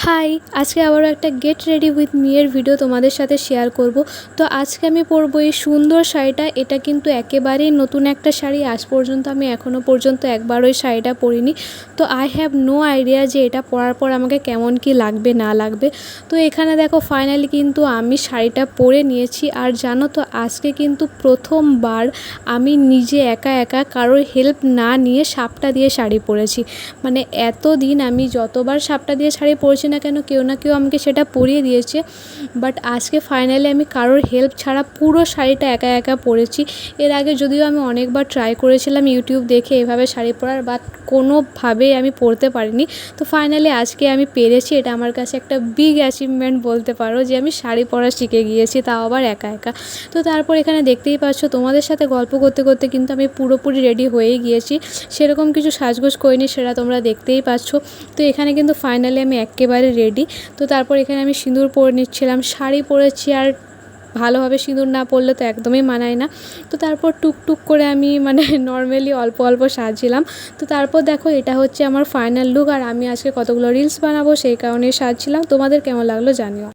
High, আজকে আবারও একটা গেট রেডি উইথ মি এর ভিডিও তোমাদের সাথে শেয়ার করব। তো আজকে আমি পরবো এই সুন্দর শাড়িটা। এটা কিন্তু একেবারেই নতুন একটা শাড়ি। আজ পর্যন্ত আমি এখনও পর্যন্ত একবারও এই শাড়িটা পরিনি। তো আই হ্যাভ নো আইডিয়া যে এটা পরার পর আমাকে কেমন কি লাগবে না লাগবে। তো এখানে দেখো ফাইনালি কিন্তু আমি শাড়িটা পরে নিয়েছি। আর জানো তো আজকে কিন্তু প্রথমবার আমি নিজে একা একা কারোর হেল্প না নিয়ে সাপটা দিয়ে শাড়ি পরেছি। মানে এতদিন আমি যতবার সাপটা দিয়ে শাড়ি পরেছি না কেন কেউ না কেউ আমাকে সেটা পরিয়ে দিয়েছে, বাট আজকে ফাইনালি আমি কারোর হেল্প ছাড়া পুরো শাড়িটা একা একা পরেছি। এর আগে যদিও আমি অনেকবার ট্রাই করেছিলাম ইউটিউব দেখে এভাবে শাড়ি পরার, বাট কোনোভাবেই আমি পরতে পারিনি। তো ফাইনালি আজকে আমি পেরেছি। এটা আমার কাছে একটা বিগ অ্যাচিভমেন্ট বলতে পারো যে আমি শাড়ি পরা শিখে গিয়েছি, তাও আবার একা একা। তো তারপর এখানে দেখতেই পাচ্ছ তোমাদের সাথে গল্প করতে করতে কিন্তু আমি পুরোপুরি রেডি হয়েই গিয়েছি। সেরকম কিছু সাজগোজ করিনি, সেটা তোমরা দেখতেই পাচ্ছ। তো এখানে কিন্তু ফাইনালি আমি একেবারে রেডি। তো তারপর এখানে আমি সিঁদুর পরে নিচ্ছিলাম। শাড়ি পরেছি আর ভালোভাবে সিঁদুর না পরলে তো একদমই মানায় না। তো তারপর টুকটুক করে আমি নর্মালি অল্প অল্প সাজছিলাম। তো তারপর দেখো এটা হচ্ছে আমার ফাইনাল লুক। আর আমি আজকে কতগুলো রিলস বানাবো সেই কারণে সাজছিলাম। তোমাদের কেমন লাগলো জানিও।